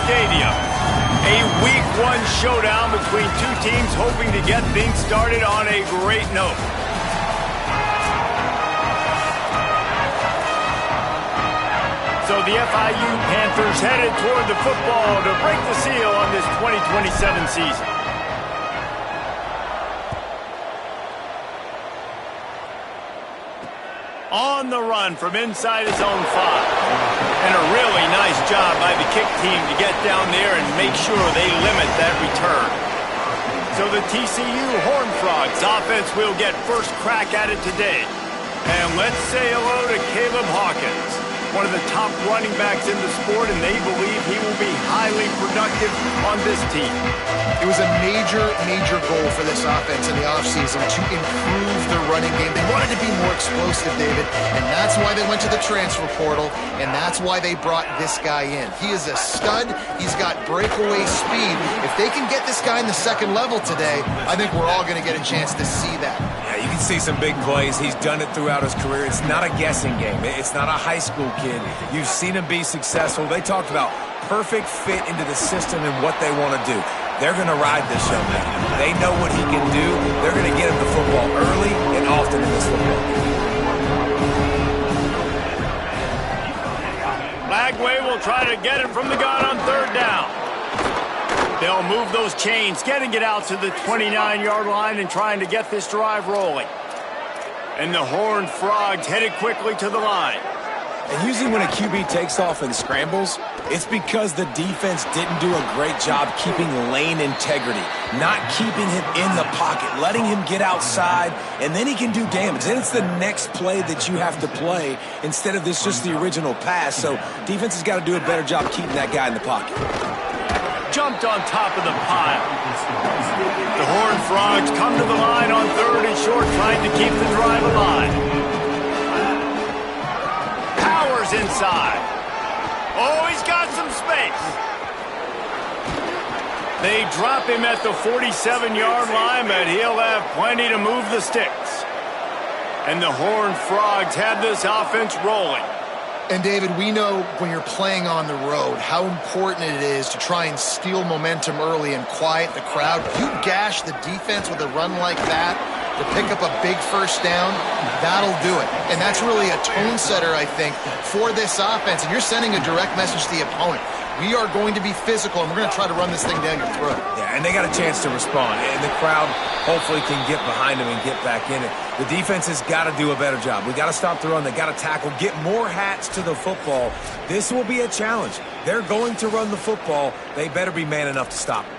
Stadium. A Week 1 showdown between two teams hoping to get things started on a great note. So the FIU Panthers headed toward the football to break the seal on this 2027 season. On the run from inside his own 5. And a really nice job by the kick team to get down there and make sure they limit that return. So the TCU Horned Frogs offense will get first crack at it today. And let's say hello to Caleb Hawkins, one of the top running backs in the sport, and they believe he will be highly productive on this team. It was a major goal for this offense in the offseason to improve their running game. They wanted to be more explosive, David, and that's why they went to the transfer portal, and that's why they brought this guy in. He is a stud. He's got breakaway speed. If they can get this guy in the second level today, I think we're all going to get a chance to see that. Yeah, you can see some big plays. He's done it throughout his career. It's not a guessing game. It's not a high school kid. You've seen him be successful. They talked about perfect fit into the system and what they want to do. They're going to ride this young man. They know what he can do. They're going to get him the football early and often in this football game. Lagway will try to get it from the gun on third down. They'll move those chains, getting it out to the 29-yard line and trying to get this drive rolling. And the Horned Frogs headed quickly to the line. And usually when a QB takes off and scrambles, it's because the defense didn't do a great job keeping lane integrity, not keeping him in the pocket, letting him get outside, and then he can do damage. Then it's the next play that you have to play instead of this just the original pass. So defense has got to do a better job keeping that guy in the pocket. Jumped on top of the pile. The Horned Frogs come to the line on third and short, trying to keep the drive alive. Powers inside. Oh, he's got some space. They drop him at the 47-yard line, but he'll have plenty to move the sticks. And the Horned Frogs have this offense rolling. And, David, we know when you're playing on the road how important it is to try and steal momentum early and quiet the crowd. If you gash the defense with a run like that to pick up a big first down, that'll do it. And that's really a tone setter, I think, for this offense. And you're sending a direct message to the opponent. We are going to be physical, and we're going to try to run this thing down your throat. Yeah, and they got a chance to respond. And the crowd hopefully can get behind them and get back in it. The defense has got to do a better job. We got to stop the run. They got to tackle, get more hats to the football. This will be a challenge. They're going to run the football. They better be man enough to stop it.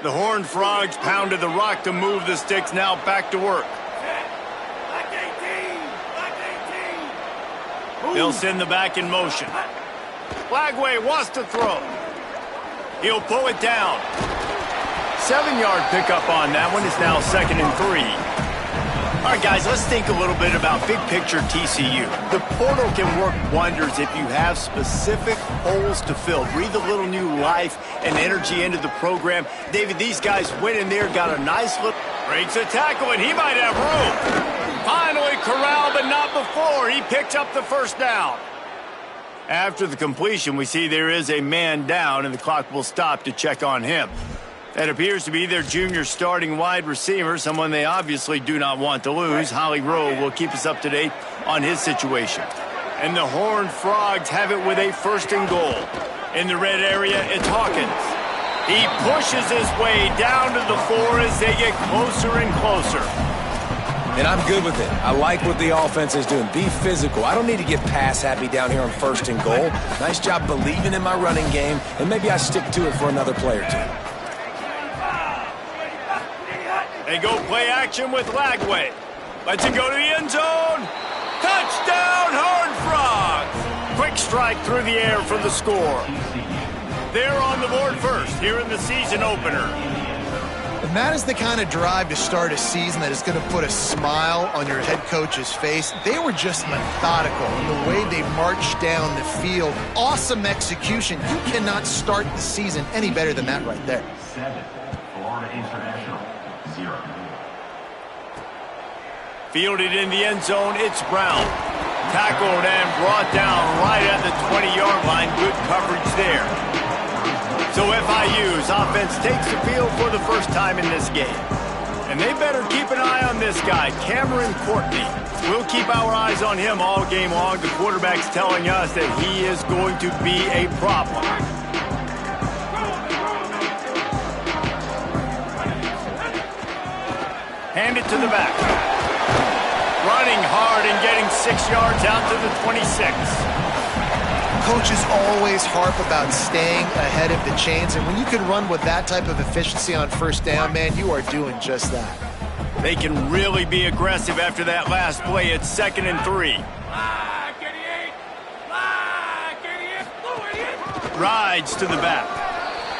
The Horned Frogs pounded the rock to move the sticks, now back to work. They'll send the back in motion. Lagway wants to throw. He'll pull it down. 7-yard pickup on that one. Is now 2nd and 3. All right, guys, let's think a little bit about big picture TCU. The portal can work wonders if you have specific holes to fill. Breathe a little new life and energy into the program. David, these guys went in there, got a nice look. Breaks a tackle, and he might have room. Finally corralled, but not before. He picks up the first down. After the completion, we see there is a man down, and the clock will stop to check on him. That appears to be their junior starting wide receiver, someone they obviously do not want to lose. Holly Rowe will keep us up to date on his situation. And the Horned Frogs have it with a 1st and goal. In the red area, it's Hawkins. He pushes his way down to the 4 as they get closer and closer. And I'm good with it. I like what the offense is doing. Be physical. I don't need to get pass happy down here on 1st and goal. Nice job believing in my running game, and maybe I stick to it for another play or two. They go play action with Lagway. Lets it go to the end zone. Touchdown, Horned Frogs! Quick strike through the air for the score. They're on the board first here in the season opener. And that is the kind of drive to start a season that is going to put a smile on your head coach's face. They were just methodical in the way they marched down the field. Awesome execution. You cannot start the season any better than that right there. 7, Florida International, 0. Fielded in the end zone, it's Brown. Tackled and brought down right at the 20-yard there. So FIU's offense takes the field for the first time in this game. And they better keep an eye on this guy, Cameron Courtney. We'll keep our eyes on him all game long. The quarterback's telling us that he is going to be a problem. Hand it to the back. Running hard and getting 6 yards out to the 26. Coaches always harp about staying ahead of the chains, and when you can run with that type of efficiency on first down, man, you are doing just that. They can really be aggressive after that last play. It's 2nd and 3. Rides to the back.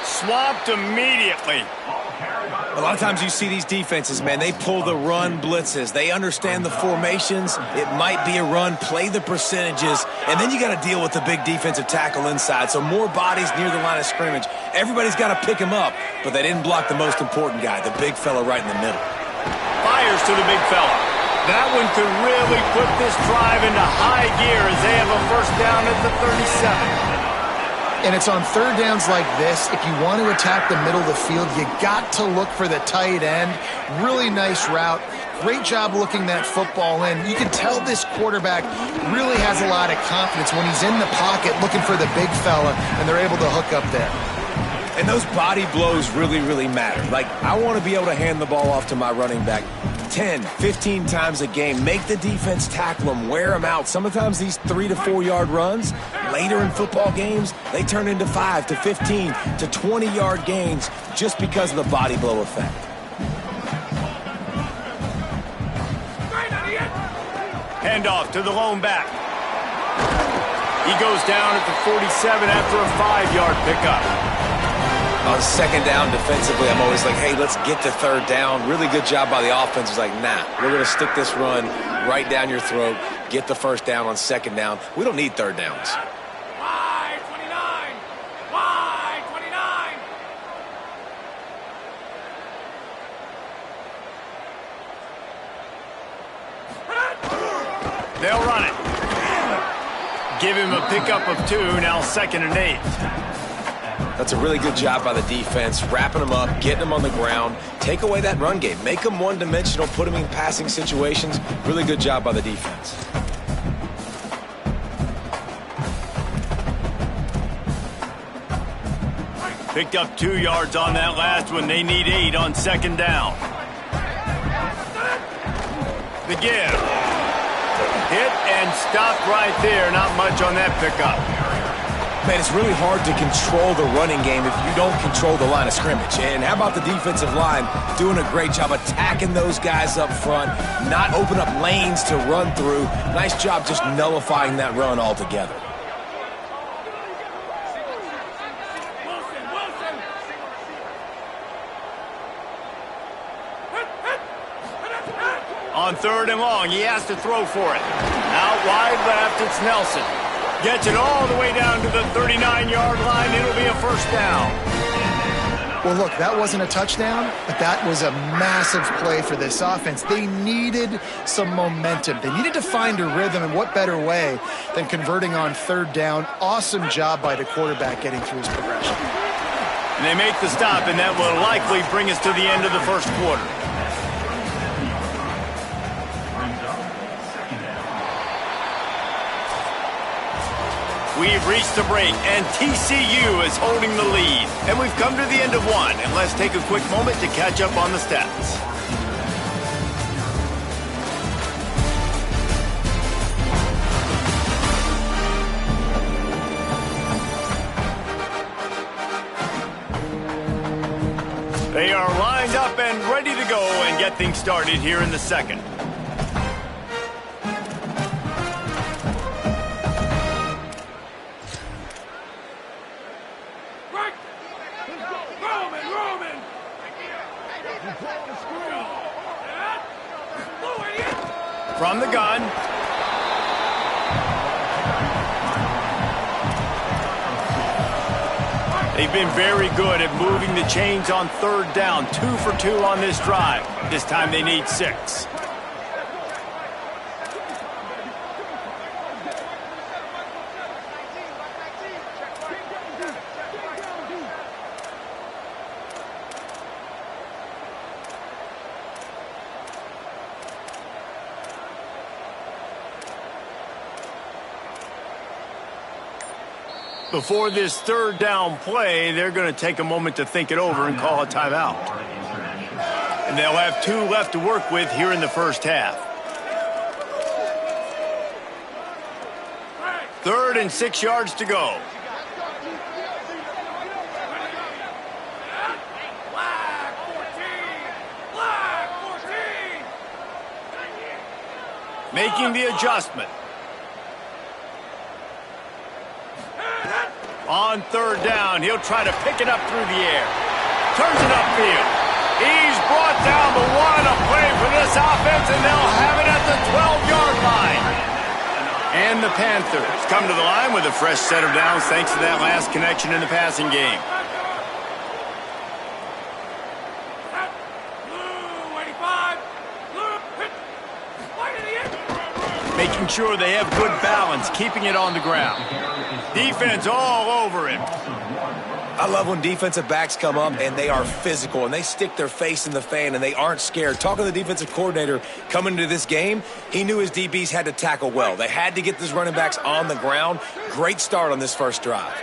Swamped immediately. A lot of times you see these defenses, man, they pull the run blitzes. They understand the formations. It might be a run, play the percentages, and then you got to deal with the big defensive tackle inside. So more bodies near the line of scrimmage. Everybody's got to pick him up, but they didn't block the most important guy, the big fella right in the middle. Fires to the big fella. That one could really put this drive into high gear as they have a first down at the 37. And it's on third downs like this. If you want to attack the middle of the field, you got to look for the tight end. Really nice route. Great job looking that football in. You can tell this quarterback really has a lot of confidence when he's in the pocket looking for the big fella, and they're able to hook up there. And those body blows really, really matter. Like, I want to be able to hand the ball off to my running back 10, 15 times a game. Make the defense tackle them, wear them out. Sometimes these 3 to 4 yard runs, later in football games, they turn into 5 to 15 to 20 yard gains just because of the body blow effect. Handoff to the lone back. He goes down at the 47 after a 5-yard pickup. On second down defensively, I'm always like, hey, let's get to third down. Really good job by the offense. It's like, nah, we're going to stick this run right down your throat, get the first down on second down. We don't need third downs. Wide 29! Wide 29! They'll run it. Give him a pickup of 2, now 2nd and 8. That's a really good job by the defense, wrapping them up, getting them on the ground. Take away that run game. Make them one-dimensional, put them in passing situations. Really good job by the defense. Picked up 2 yards on that last one. They need 8 on second down. The give. Hit and stopped right there. Not much on that pickup. Man, it's really hard to control the running game if you don't control the line of scrimmage. And how about the defensive line doing a great job attacking those guys up front, not open up lanes to run through. Nice job just nullifying that run altogether. On 3rd and long, he has to throw for it. Out wide left, it's Nelson. Gets it all the way down to the 39-yard line. It'll be a first down. Well, look, that wasn't a touchdown, but that was a massive play for this offense. They needed some momentum. They needed to find a rhythm, and what better way than converting on 3rd down. Awesome job by the quarterback getting through his progression. And they make the stop, and that will likely bring us to the end of the first quarter. We've reached the break, and TCU is holding the lead. And we've come to the end of one, and let's take a quick moment to catch up on the stats. They are lined up and ready to go and get things started here in the second. From the gun. They've been very good at moving the chains on 3rd down. 2 for 2 on this drive. This time they need 6. Before this third down play, they're going to take a moment to think it over and call a timeout. And they'll have 2 left to work with here in the first half. 3rd and 6 yards to go. Making the adjustment. On 3rd down, he'll try to pick it up through the air. Turns it upfield. He's brought down the 1 a play for this offense, and they'll have it at the 12-yard line. And the Panthers come to the line with a fresh set of downs thanks to that last connection in the passing game. Making sure they have good balance, keeping it on the ground. Defense all over him. I love when defensive backs come up and they are physical and they stick their face in the fan and they aren't scared. Talking to the defensive coordinator coming into this game, he knew his DBs had to tackle well. They had to get these running backs on the ground. Great start on this first drive.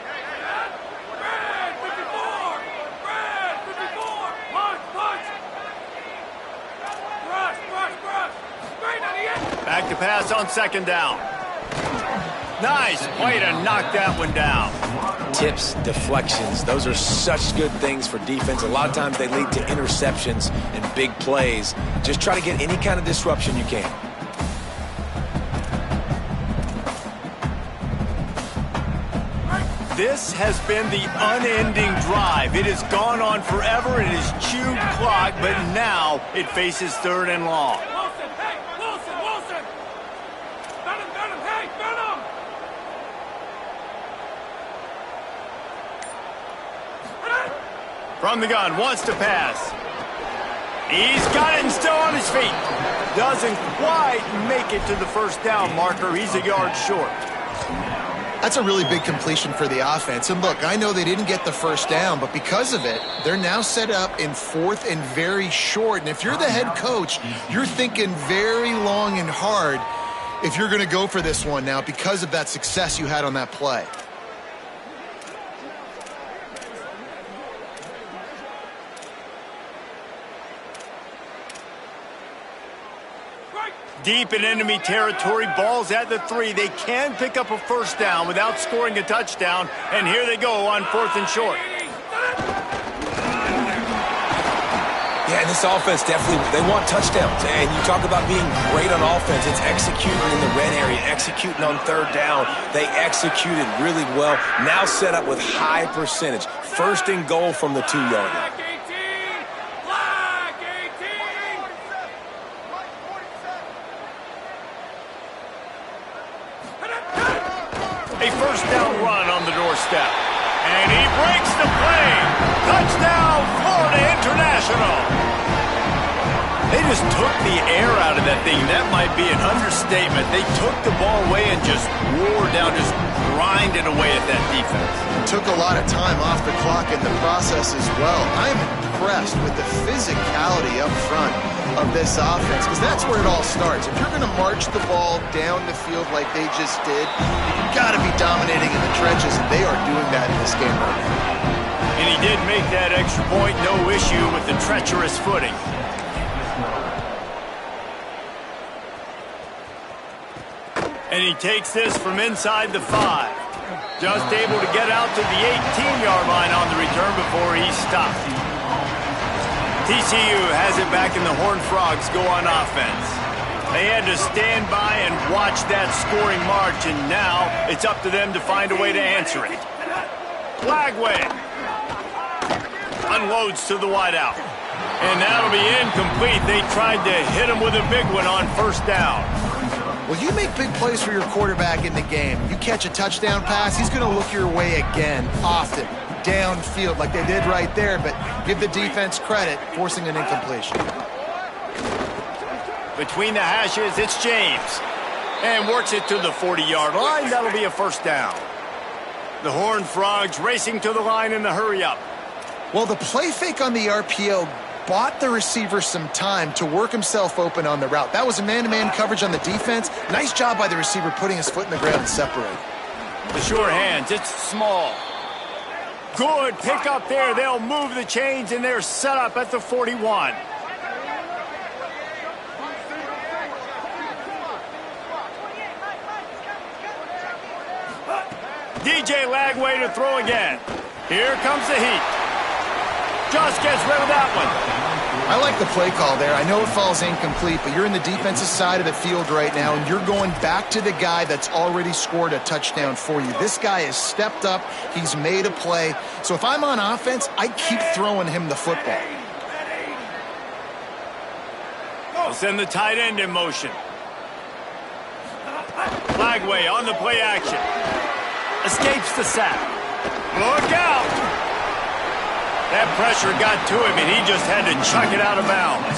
Back to pass on 2nd down. Nice way to knock that one down. Tips, deflections, those are such good things for defense. A lot of times they lead to interceptions and big plays. Just try to get any kind of disruption you can. This has been the unending drive. It has gone on forever. It has chewed clock, but now it faces 3rd and long. From the gun, wants to pass. He's got it and still on his feet. Doesn't quite make it to the 1st down marker. He's a yard short. That's a really big completion for the offense. And look, I know they didn't get the 1st down, but because of it, they're now set up in 4th and very short. And if you're the head coach, you're thinking very long and hard if you're going to go for this one now because of that success you had on that play. Deep in enemy territory, ball's at the 3. They can pick up a 1st down without scoring a touchdown, and here they go on 4th and short. Yeah, this offense definitely, they want touchdowns. And you talk about being great on offense. It's executing in the red area, executing on 3rd down. They executed really well. Now set up with high percentage. 1st and goal from the 2-yard line. A 1st down run on the doorstep. And he breaks the play. Touchdown, Florida International. They just took the air out of that thing. That might be an understatement. They took the ball away and just wore down, just grinded away at that defense. Took a lot of time off the clock in the process as well. I'm impressed with the physicality up front of this offense because that's where it all starts. If you're going to march the ball down the field like they just did, you've got to be dominating in the trenches, and they are doing that in this game right now. And he did make that extra point, no issue with the treacherous footing. And he takes this from inside the 5. Just able to get out to the 18-yard line on the return before he stopped. TCU has it back in the Horned Frogs go on offense. They had to stand by and watch that scoring march, and now it's up to them to find a way to answer it. Flagway unloads to the wideout. And that'll be incomplete. They tried to hit him with a big one on 1st down. Well, you make big plays for your quarterback in the game. You catch a touchdown pass, he's going to look your way again, often, downfield like they did right there, but give the defense credit, forcing an incompletion. Between the hashes, it's James. And works it to the 40-yard line. That'll be a 1st down. The Horned Frogs racing to the line in the hurry-up. Well, the play fake on the RPO bought the receiver some time to work himself open on the route. That was a man-to-man coverage on the defense. Nice job by the receiver putting his foot in the ground and separating. The sure hands, it's small. Good pick up there. They'll move the chains, and they're set up at the 41. DJ Lagway to throw again. Here comes the heat. Just gets rid of that one. I like the play call there. I know it falls incomplete, but you're in the defensive side of the field right now, and you're going back to the guy that's already scored a touchdown for you. This guy has stepped up. He's made a play. So if I'm on offense, I keep throwing him the football. We'll send the tight end in motion. Lagway on the play action. Escapes the sack. Look out! That pressure got to him, and he just had to chuck it out of bounds.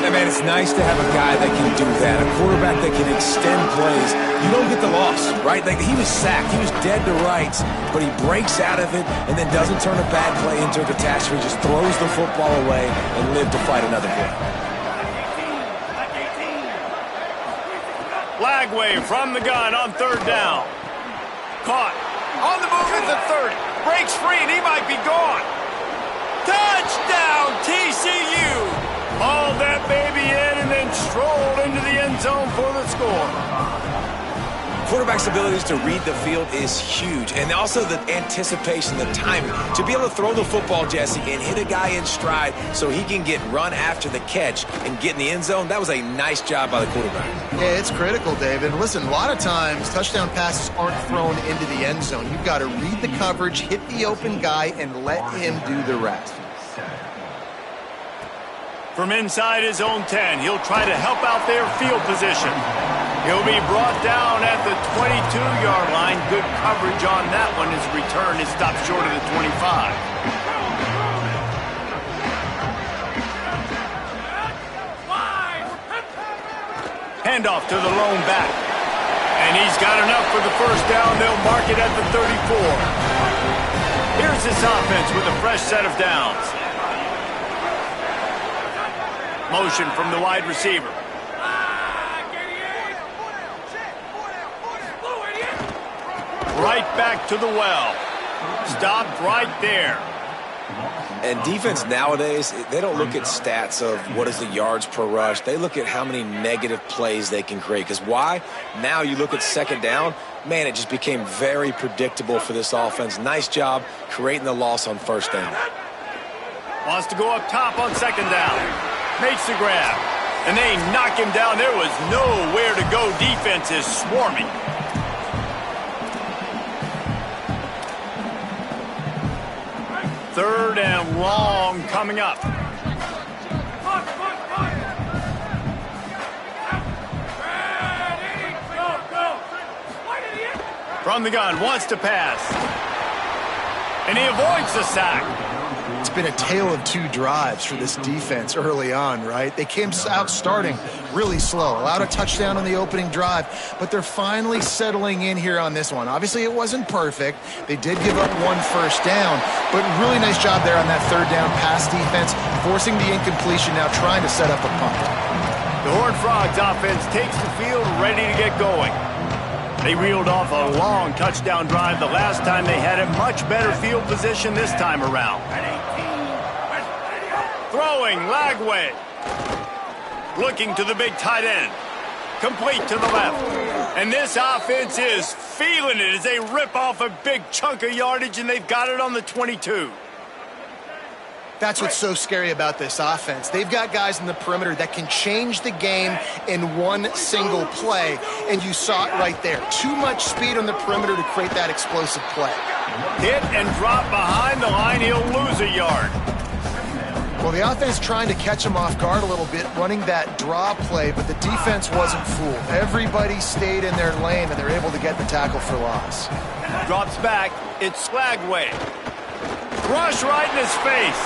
Yeah, man, it's nice to have a guy that can do that, a quarterback that can extend plays. You don't get the loss, right? Like, he was sacked. He was dead to rights, but he breaks out of it and then doesn't turn a bad play into a catastrophe, just throws the football away and live to fight another play. Lagway from the gun on third down. Caught. On the move at the 30. Breaks free, and he might be gone. Touchdown, TCU! Hauled that baby in and then strolled into the end zone for the score. Quarterback's abilities to read the field is huge, and also the anticipation, the timing. To be able to throw the football, Jesse, and hit a guy in stride so he can get run after the catch and get in the end zone, that was a nice job by the quarterback. Yeah, it's critical, David. Listen, a lot of times touchdown passes aren't thrown into the end zone. You've got to read the coverage, hit the open guy, and let him do the rest. From inside his own 10, he'll try to help out their field position. He'll be brought down at the 22-yard line. Good coverage on that one. His return is stopped short of the 25. Handoff to the lone back. And he's got enough for the first down. They'll mark it at the 34. Here's this offense with a fresh set of downs. Motion from the wide receiver. Right back to the well. Stopped right there. And defense nowadays, they don't look at stats of what is the yards per rush. They look at how many negative plays they can create. Because why? Now you look at second down, man, it just became very predictable for this offense. Nice job creating the loss on first down. Wants to go up top on second down. Makes the grab. And they knock him down. There was nowhere to go. Defense is swarming. Third and long coming up. From the gun, wants to pass. And he avoids the sack. It's been a tale of two drives for this defense early on, right? They came out starting really slow, allowed a touchdown on the opening drive, but they're finally settling in here on this one. Obviously, it wasn't perfect. They did give up one first down, but really nice job there on that third down pass defense, forcing the incompletion, now trying to set up a punt. The Horned Frogs offense takes the field, ready to get going. They reeled off a long touchdown drive the last time they had a much better field position this time around. Throwing, Lagway. Looking to the big tight end. Complete to the left. And this offense is feeling it as they rip off a big chunk of yardage, and they've got it on the 22. That's what's so scary about this offense. They've got guys in the perimeter that can change the game in one single play, and you saw it right there. Too much speed on the perimeter to create that explosive play. Hit and drop behind the line. He'll lose a yard. Well, the offense trying to catch him off guard a little bit, running that draw play, but the defense wasn't fooled. Everybody stayed in their lane, and they're able to get the tackle for loss. Drops back. It's Lagway. Rush right in his face.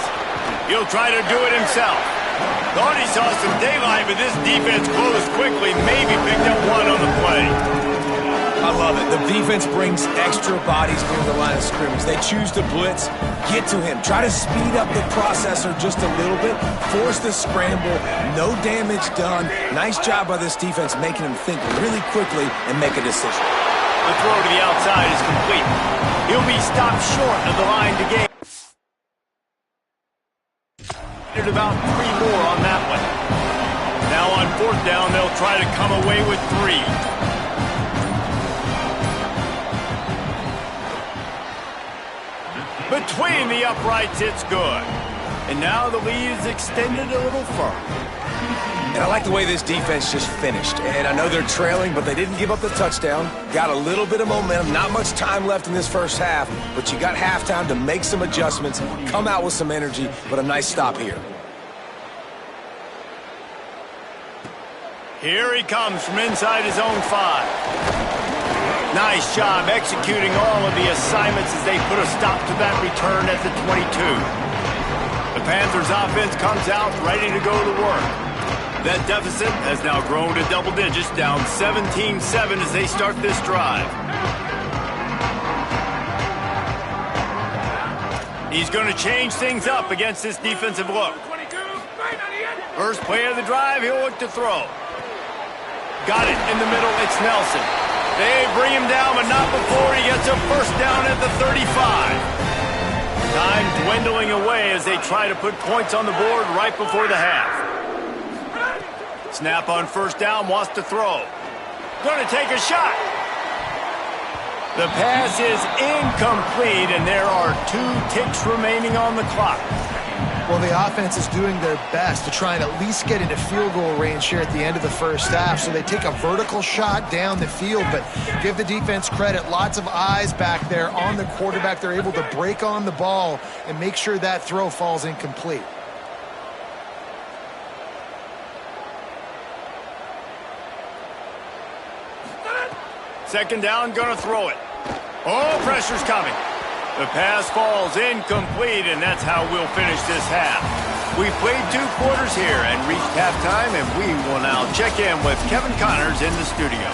He'll try to do it himself. Thought he saw some daylight, but this defense closed quickly. Maybe picked up one on the play. I love it. The defense brings extra bodies near the line of scrimmage. They choose to blitz, get to him, try to speed up the processor just a little bit, force the scramble, no damage done. Nice job by this defense making him think really quickly and make a decision. The throw to the outside is complete. He'll be stopped short of the line to gain. About 3 more on that one. Now on 4th down, they'll try to come away with 3. Between the uprights, it's good. And now the lead is extended a little further. And I like the way this defense just finished. And I know they're trailing, but they didn't give up the touchdown. Got a little bit of momentum. Not much time left in this first half, but you got halftime to make some adjustments, come out with some energy, but a nice stop here. Here he comes from inside his own 5. Nice job executing all of the assignments as they put a stop to that return at the 22. The Panthers offense comes out ready to go to work. That deficit has now grown to double digits, down 17-7 as they start this drive. He's going to change things up against this defensive look. First play of the drive, he'll look to throw. Got it in the middle, it's Nelson. They bring him down, but not before he gets a first down at the 35. Time dwindling away as they try to put points on the board right before the half. Snap on first down, wants to throw. Going to take a shot. The pass is incomplete, and there are 2 ticks remaining on the clock. Well, the offense is doing their best to try and at least get into field goal range here at the end of the first half. So they take a vertical shot down the field, but give the defense credit. Lots of eyes back there on the quarterback. They're able to break on the ball and make sure that throw falls incomplete. Second down, gonna throw it. Oh, pressure's coming. The pass falls incomplete, and that's how we'll finish this half. We've played 2 quarters here and reached halftime, and we will now check in with Kevin Connors in the studio.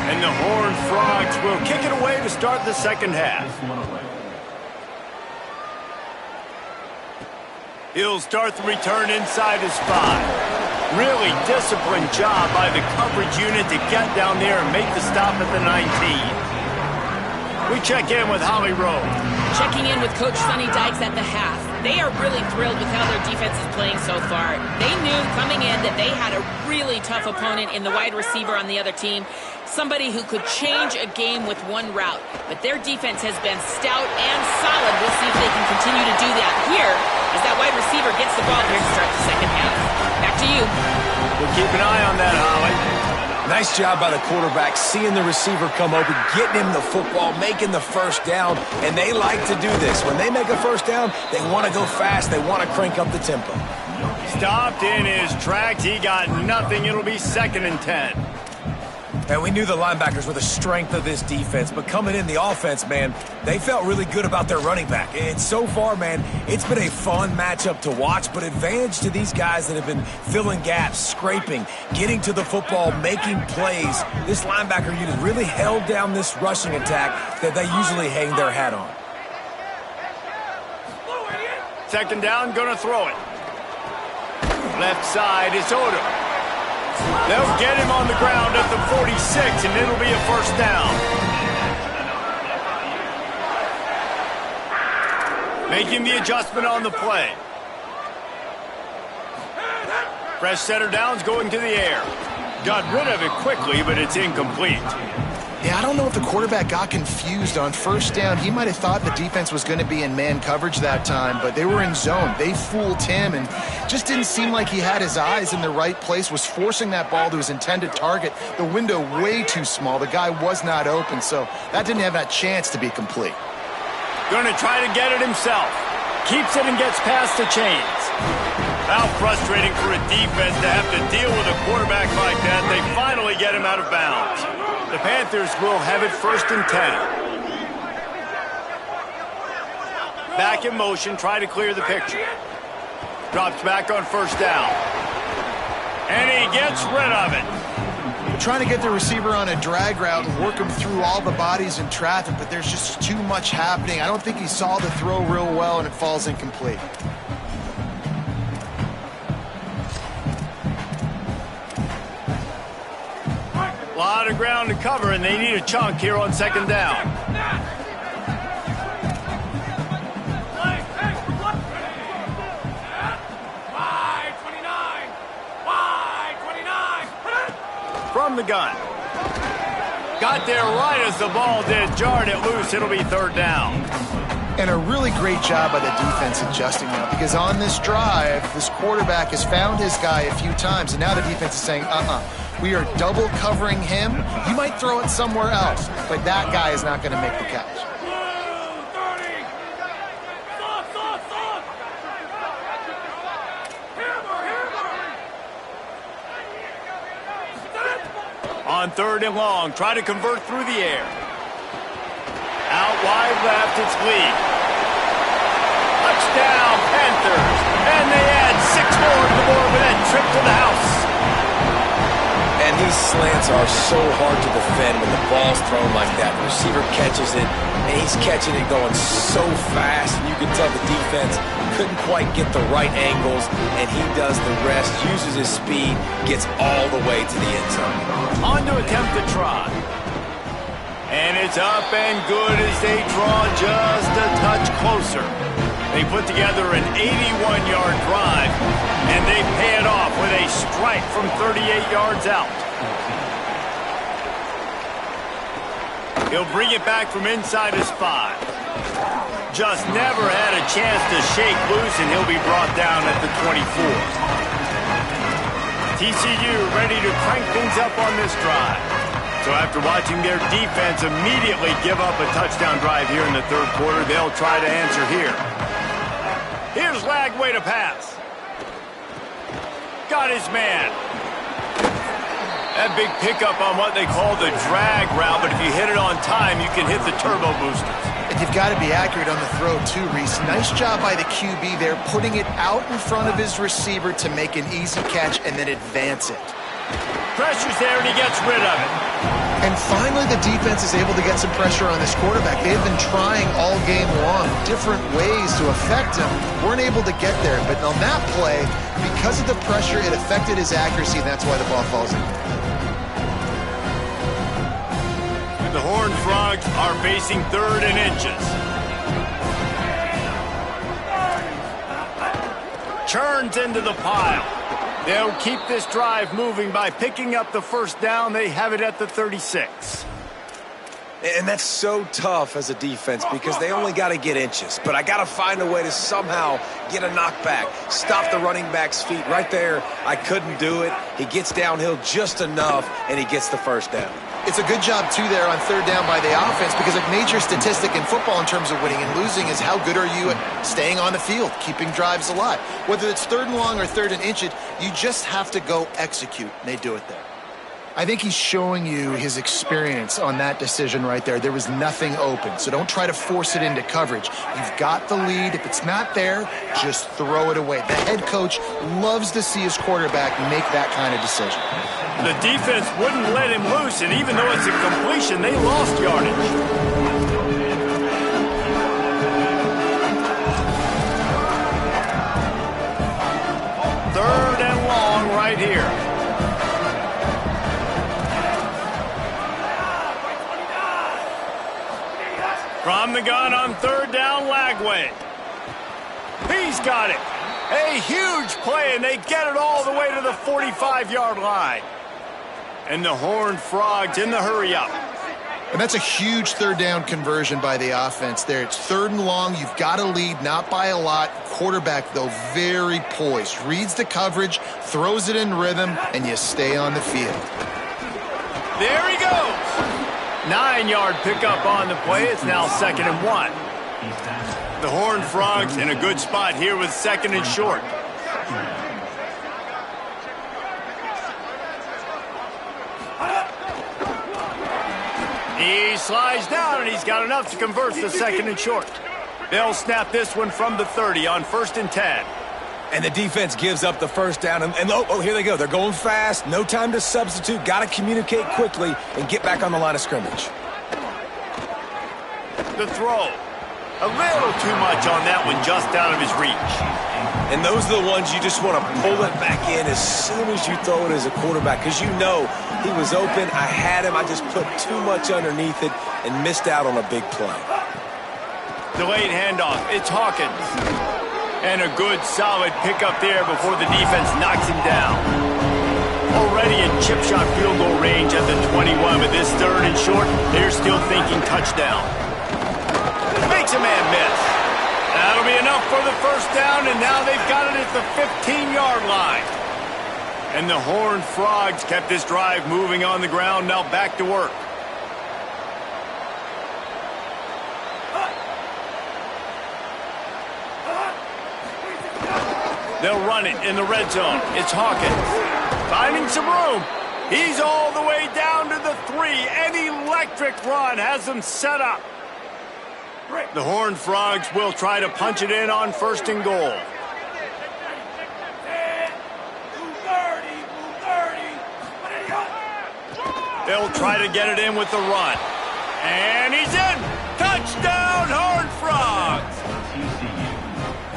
And the Horned Frogs will kick it away to start the second half. He'll start the return inside his 5. Really disciplined job by the coverage unit to get down there and make the stop at the 19. We check in with Holly Rowe. Checking in with Coach Sonny Dykes at the half. They are really thrilled with how their defense is playing so far. They knew coming in that they had a really tough opponent in the wide receiver on the other team, somebody who could change a game with one route. But their defense has been stout and solid. We'll see if they can continue to do that here as that wide receiver gets the ball here to start the second half. Back to you. We'll keep an eye on that, Holly. Nice job by the quarterback, seeing the receiver come open, getting him the football, making the first down, and they like to do this. When they make a first down, they want to go fast. They want to crank up the tempo. Stopped in his tracks. He got nothing. It'll be 2nd and 10. And we knew the linebackers were the strength of this defense, but coming in the offense, man, they felt really good about their running back. And so far, man, it's been a fun matchup to watch, but advantage to these guys that have been filling gaps, scraping, getting to the football, making plays. This linebacker unit really held down this rushing attack that they usually hang their hat on. Second down, gonna throw it. Left side is Odom. They'll get him on the ground at the 46, and it'll be a first down. Making the adjustment on the play. Fresh setter downs going to the air. Got rid of it quickly, but it's incomplete. Yeah, I don't know if the quarterback got confused on first down. He might have thought the defense was going to be in man coverage that time, but they were in zone. They fooled him and just didn't seem like he had his eyes in the right place, was forcing that ball to his intended target. The window way too small. The guy was not open, so that didn't have that chance to be complete. Going to try to get it himself. Keeps it and gets past the chains. How frustrating for a defense to have to deal with a quarterback like that. They finally get him out of bounds. The Panthers will have it 1st and 10. Back in motion, try to clear the picture. Drops back on first down. And he gets rid of it. They're trying to get the receiver on a drag route and work him through all the bodies in traffic, but there's just too much happening. I don't think he saw the throw real well, and it falls incomplete. lot of ground to cover, and they need a chunk here on second down. From the gun. Got there right as the ball did. Jarred it loose. It'll be third down. And a really great job by the defense adjusting now, because on this drive, this quarterback has found his guy a few times, and now the defense is saying, we are double covering him. You might throw it somewhere else, but that guy is not going to make the catch. On third and long, try to convert through the air. Out wide left, it's Lee. Touchdown, Panthers. And they add 6 more to the board with that trip to the house. And these slants are so hard to defend when the ball's thrown like that. The receiver catches it, and he's catching it going so fast. And you can tell the defense couldn't quite get the right angles, and he does the rest, uses his speed, gets all the way to the end zone. On to attempt the try. And it's up and good as they draw just a touch closer. They put together an 81-yard drive, and they pay it off with a strike from 38 yards out. He'll bring it back from inside his 5. Just never had a chance to shake loose, and he'll be brought down at the 24. TCU ready to crank things up on this drive. So after watching their defense immediately give up a touchdown drive here in the third quarter, they'll try to answer here. Here's Lagway to pass. Got his man. That big pickup on what they call the drag route, but if you hit it on time, you can hit the turbo boosters. And you've got to be accurate on the throw too, Reese. Nice job by the QB there, putting it out in front of his receiver to make an easy catch and then advance it. Pressure's there, and he gets rid of it. And finally, the defense is able to get some pressure on this quarterback. They've been trying all game long different ways to affect him. Weren't able to get there. But on that play, because of the pressure, it affected his accuracy, and that's why the ball falls in. The Horned Frogs are facing third and inches. Churns into the pile. They'll keep this drive moving by picking up the first down. They have it at the 36. And that's so tough as a defense because they only got to get inches. But I got to find a way to somehow get a knockback, stop the running back's feet. Right there, I couldn't do it. He gets downhill just enough, and he gets the first down. It's a good job, too, there on third down by the offense, because a major statistic in football in terms of winning and losing is how good are you at staying on the field, keeping drives alive. Whether it's third and long or third and inches, you just have to go execute, and they do it there. I think he's showing you his experience on that decision right there. There was nothing open, so don't try to force it into coverage. You've got the lead. If it's not there, just throw it away. The head coach loves to see his quarterback make that kind of decision. The defense wouldn't let him loose, and even though it's a completion, they lost yardage. Third and long right here. From the gun on third down, Lagway. He's got it. A huge play, and they get it all the way to the 45-yard line. And the Horned Frogs in the hurry-up. And that's a huge third down conversion by the offense there. It's third and long. You've got to lead, not by a lot. Quarterback, though, very poised. Reads the coverage, throws it in rhythm, and you stay on the field. There he goes. 9-yard pickup on the play. It's now 2nd and 1. The Horned Frogs in a good spot here with 2nd and short. He slides down, and he's got enough to convert the 2nd and short. They'll snap this one from the 30 on 1st and 10. And the defense gives up the first down. And here they go. They're going fast. No time to substitute. Got to communicate quickly and get back on the line of scrimmage. The throw. A little too much on that one, just out of his reach. And those are the ones you just want to pull it back in as soon as you throw it as a quarterback, because you know he was open, I had him, I just put too much underneath it and missed out on a big play. Delayed handoff, it's Hawkins. And a good, solid pickup there before the defense knocks him down. Already in chip shot field goal range at the 21, but this third and short, they're still thinking touchdown. Makes a man miss. That'll be enough for the first down, and now they've got it at the 15-yard line. And the Horned Frogs kept this drive moving on the ground, now back to work. They'll run it in the red zone. It's Hawkins. Finding some room. He's all the way down to the 3. An electric run has them set up. The Horned Frogs will try to punch it in on 1st and goal. They'll try to get it in with the run. And he's in. Touchdown, Horned Frogs.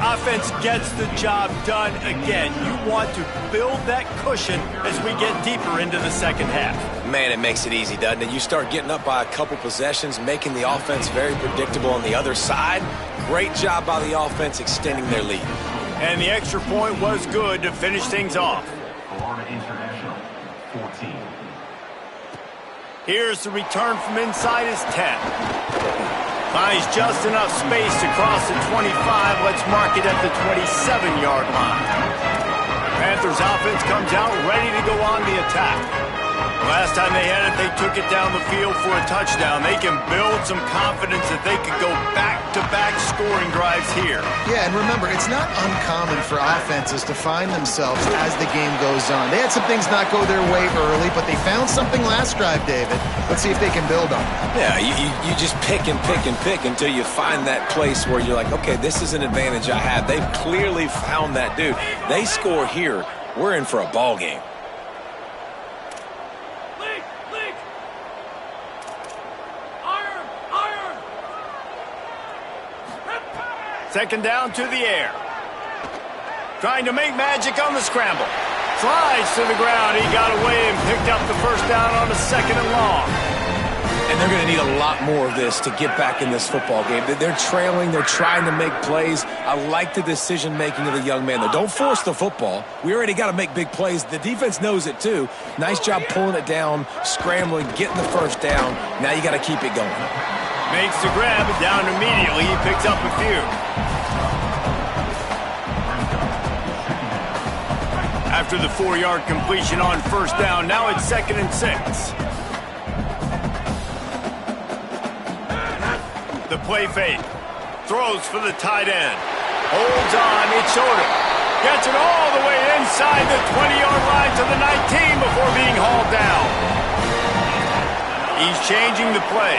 Offense gets the job done again. You want to build that cushion as we get deeper into the second half. Man, it makes it easy, doesn't it? You start getting up by a couple possessions, making the offense very predictable on the other side. Great job by the offense extending their lead. And the extra point was good to finish things off. Florida International, 14. Here's the return from inside his 10. Finds just enough space to cross the 25. Let's mark it at the 27-yard line. Panthers offense comes out ready to go on the attack. Last time they had it, they took it down the field for a touchdown. They can build some confidence that they could go back-to-back scoring drives here. Yeah, and remember, it's not uncommon for offenses to find themselves as the game goes on. They had some things not go their way early, but they found something last drive, David. Let's see if they can build on it. Yeah, you just pick and pick and pick until you find that place where you're like, okay, this is an advantage I have. They've clearly found that, dude. They score here, we're in for a ball game. Second down to the air. Trying to make magic on the scramble. Slides to the ground. He got away and picked up the first down on a 2nd and long. And they're going to need a lot more of this to get back in this football game. They're trailing. They're trying to make plays. I like the decision-making of the young man, though. Don't force the football. We already got to make big plays. The defense knows it, too. Nice job pulling it down, scrambling, getting the first down. Now you got to keep it going. Makes the grab, down immediately. He picks up a few. After the 4-yard completion on first down, now it's 2nd and 6. The play fake. Throws for the tight end. Holds on, it's shorter. Gets it all the way inside the 20-yard line to the 19 before being hauled down. He's changing the play.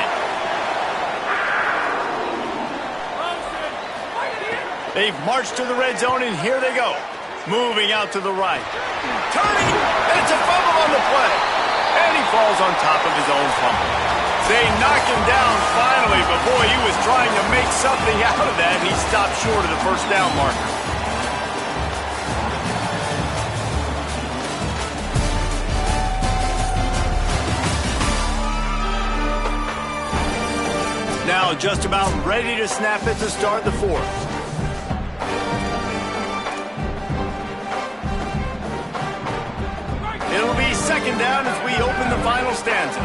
They've marched to the red zone, and here they go. Moving out to the right. Turning, and it's a fumble on the play. And he falls on top of his own fumble. They knock him down finally, but boy, he was trying to make something out of that, and he stopped short of the first down marker. Now just about ready to snap it to start the 4th. It'll be 2nd down as we open the final stanza.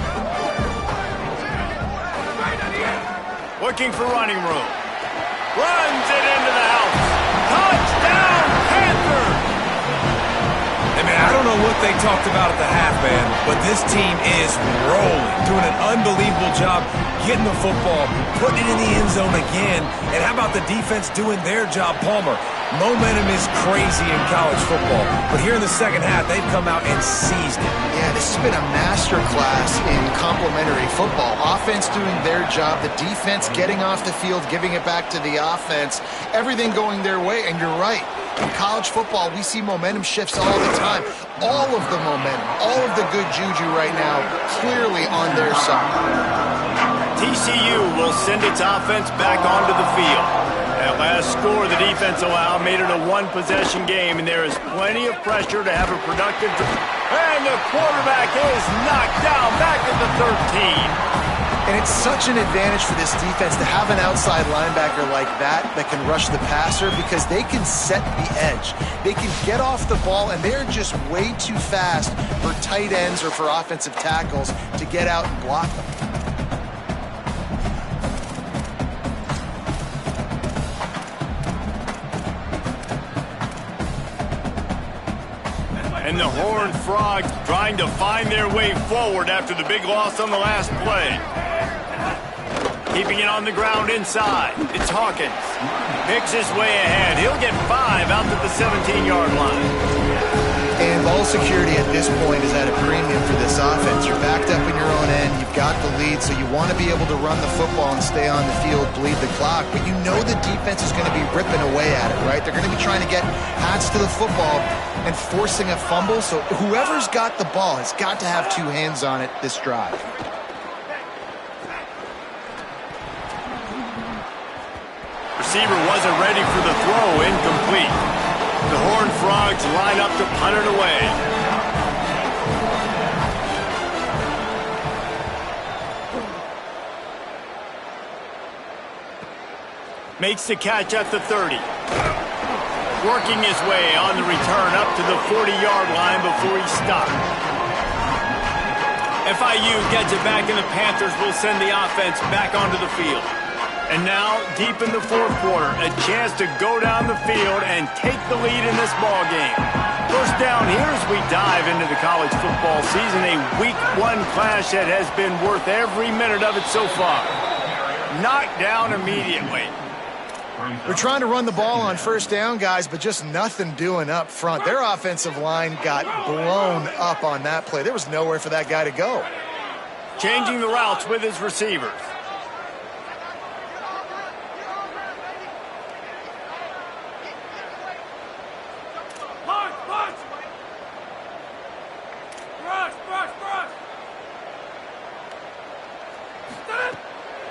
Looking for running room. Runs it into the house. Touchdown, Panthers! Hey, man, I don't know what they talked about at the half, man, but this team is rolling, doing an unbelievable job getting the football, putting it in the end zone again, and how about the defense doing their job, Palmer? Momentum is crazy in college football, but here in the second half, they've come out and seized it. Yeah, this has been a masterclass in complementary football. Offense doing their job, the defense getting off the field, giving it back to the offense, everything going their way, and you're right. In college football, we see momentum shifts all the time. All of the momentum, all of the good juju right now, clearly on their side. TCU will send its offense back onto the field. That last score the defense allowed made it a one-possession game, and there is plenty of pressure to have a productive drive. And the quarterback is knocked down back at the 13. And it's such an advantage for this defense to have an outside linebacker like that can rush the passer, because they can set the edge. They can get off the ball, and they're just way too fast for tight ends or for offensive tackles to get out and block them. And the Horned Frogs trying to find their way forward after the big loss on the last play. Keeping it on the ground inside. It's Hawkins. Picks his way ahead. He'll get 5 out to the 17-yard line. And ball security at this point is at a premium for this offense. You're backed up in your own end. You've got the lead, so you want to be able to run the football and stay on the field, bleed the clock. But you know the defense is going to be ripping away at it, right? They're going to be trying to get hats to the football and forcing a fumble. So whoever's got the ball has got to have 2 hands on it this drive. Receiver wasn't ready for the throw, incomplete. The Horned Frogs line up to punt it away. Makes the catch at the 30. Working his way on the return up to the 40-yard line before he stopped. FIU gets it back, and the Panthers will send the offense back onto the field. And now, deep in the fourth quarter, a chance to go down the field and take the lead in this ball game. First down here as we dive into the college football season, a Week 1 clash that has been worth every minute of it so far. Knocked down immediately. They're trying to run the ball on first down, guys, but just nothing doing up front. Their offensive line got blown up on that play. There was nowhere for that guy to go. Changing the routes with his receivers.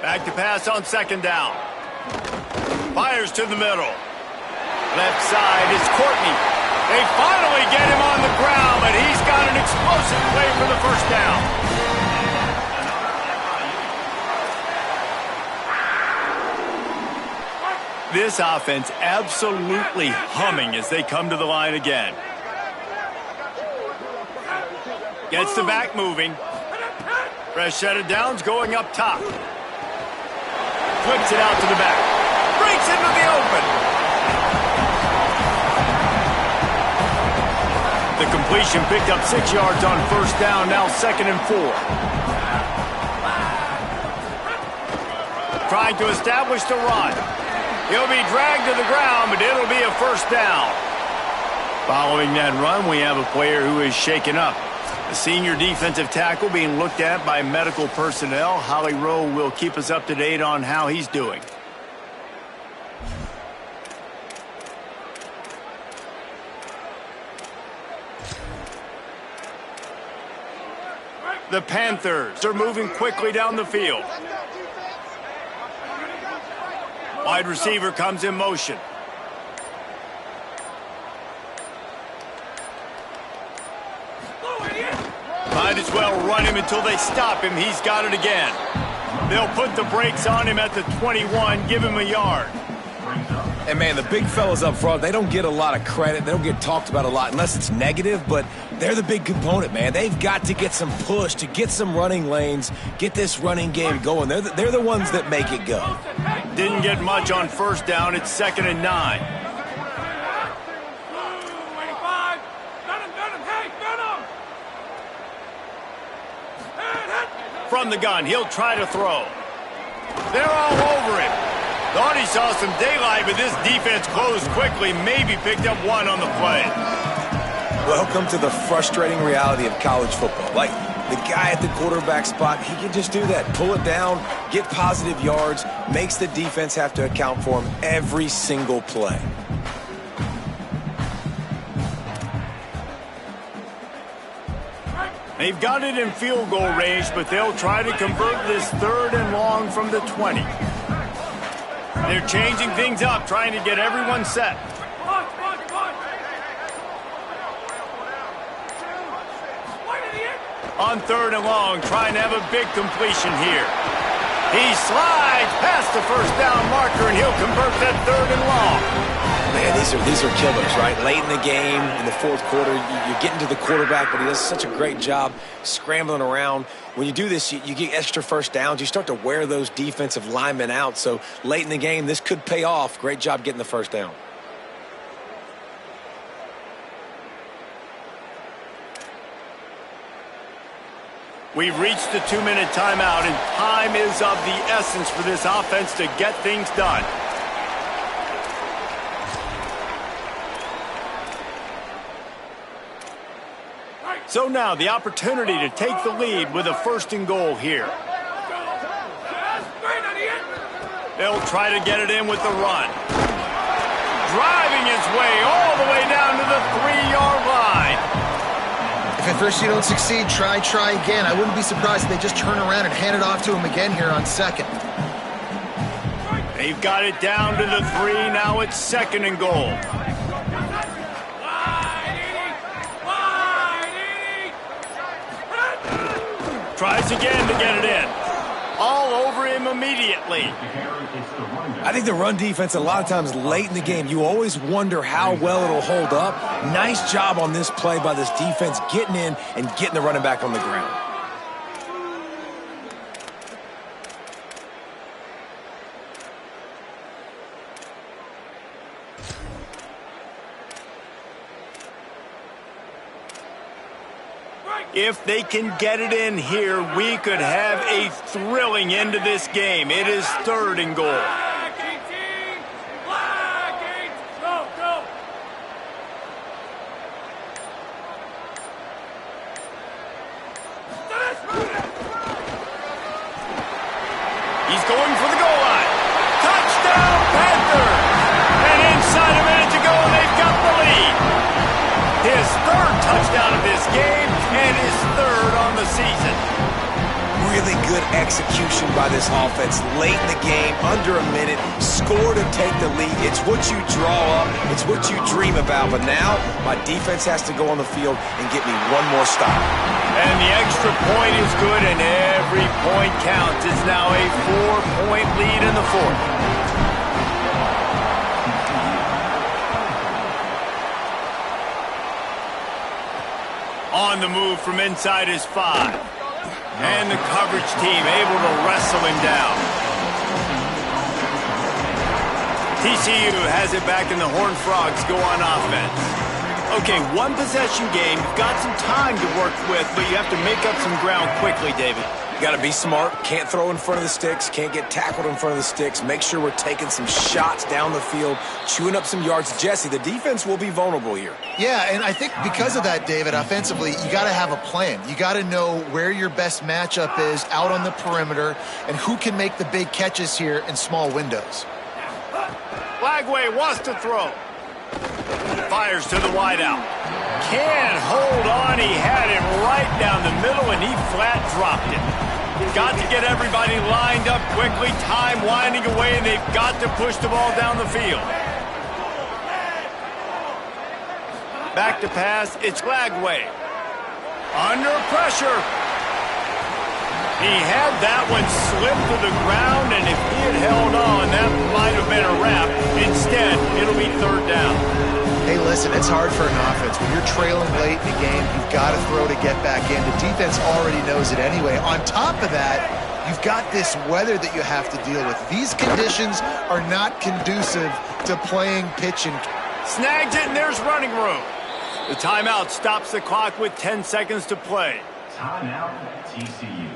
Back to pass on second down. Fires to the middle. Left side is Courtney. They finally get him on the ground, but he's got an explosive play for the first down. This offense absolutely humming as they come to the line again. Gets the back moving. Fresh set of downs going up top. Flips it out to the back. Breaks into the open. The completion picked up 6 yards on first down, now 2nd and 4. Trying to establish the run. He'll be dragged to the ground, but it'll be a first down. Following that run, we have a player who is shaken up. The senior defensive tackle being looked at by medical personnel. Holly Rowe will keep us up to date on how he's doing. The Panthers are moving quickly down the field. Wide receiver comes in motion. Might as well run him until they stop him. He's got it again. They'll put the brakes on him at the 21, give him a yard. And, man, the big fellas up front, they don't get a lot of credit. They don't get talked about a lot unless it's negative, but they're the big component, man. They've got to get some push, to get some running lanes, get this running game going. They're the ones that make it go. Didn't get much on first down. It's 2nd and 9. From the gun, he'll try to throw. They're all over him. Thought he saw some daylight, but this defense closed quickly, maybe picked up one on the play. Welcome to the frustrating reality of college football. Like, the guy at the quarterback spot, he can just do that. Pull it down, get positive yards, makes the defense have to account for him every single play. They've got it in field goal range, but they'll try to convert this 3rd and long from the 20. They're changing things up, trying to get everyone set. On 3rd and long, trying to have a big completion here. He slides past the first down marker, and he'll convert that 3rd and long. Man, these are killers, right? Late in the game, in the 4th quarter, you're getting to the quarterback, but he does such a great job scrambling around. When you do this, you get extra first downs. You start to wear those defensive linemen out. So late in the game, this could pay off. Great job getting the first down. We've reached the 2-minute timeout, and time is of the essence for this offense to get things done. So now the opportunity to take the lead with a 1st and goal here. They'll try to get it in with the run. Driving his way all the way down to the 3-yard line. If at first you don't succeed, try again. I wouldn't be surprised if they just turn around and hand it off to him again here on 2nd. They've got it down to the 3. Now it's 2nd and goal. Tries again to get it in. All over him immediately. I think the run defense, a lot of times late in the game, you always wonder how well it'll hold up. Nice job on this play by this defense, getting in and getting the running back on the ground. If they can get it in here, we could have a thrilling end to this game. It is 3rd and goal. He's going for the goal line. Touchdown, Panthers! And inside a minute to go, they've got the lead. His 3rd touchdown of this game and his 3rd on the season. Really good execution by this offense. Late in the game, under a minute, score to take the lead. It's what you draw up. It's what you dream about. But now, my defense has to go on the field and get me one more stop. And the extra point is good, and every point counts. It's now a 4-point lead in the 4th. On the move from inside his 5. And the coverage team able to wrestle him down. TCU has it back, and the Horned Frogs go on offense. Okay, 1 possession game. You've got some time to work with, but you have to make up some ground quickly, David. You got to be smart. Can't throw in front of the sticks. Can't get tackled in front of the sticks. Make sure we're taking some shots down the field, chewing up some yards. Jesse, the defense will be vulnerable here. Yeah, and I think because of that, David, offensively, you got to have a plan. You got to know where your best matchup is out on the perimeter and who can make the big catches here in small windows. Flagway wants to throw. Fires to the wideout. Can't hold on. He had it right down the middle, and he flat dropped it. Got to get everybody lined up quickly. Time winding away, and they've got to push the ball down the field. Back to pass. It's Flagway. Under pressure. He had that one slip to the ground, and if he had held on, that might have been a wrap. Instead, it'll be 3rd down. Hey, listen, it's hard for an offense. When you're trailing late in the game, you've got to throw to get back in. The defense already knows it anyway. On top of that, you've got this weather that you have to deal with. These conditions are not conducive to playing pitch and... Snags it, and there's running room. The timeout stops the clock with 10 seconds to play. Timeout, TCU.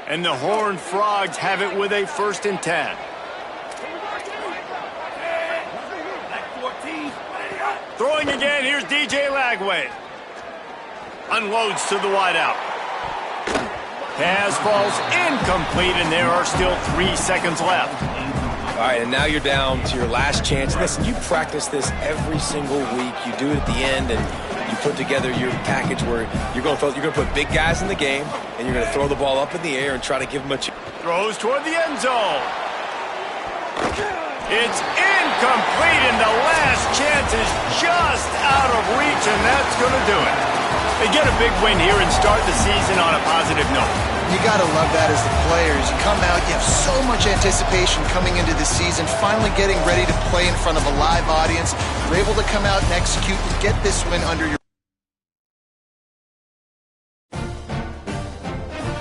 And the Horned Frogs have it with a 1st and 10. Throwing again, here's DJ Lagway. Unloads to the wideout. Pass falls incomplete, and there are still 3 seconds left. All right, and now you're down to your last chance. Listen, you practice this every single week. You do it at the end, and you put together your package where you're going to put big guys in the game, and you're going to throw the ball up in the air and try to give them a chance. Throws toward the end zone. It's incomplete, and the last chance is just out of reach, and that's going to do it. They get a big win here and start the season on a positive note. You got to love that as the players. You come out, you have so much anticipation coming into the season, finally getting ready to play in front of a live audience. You're able to come out and execute and get this win under your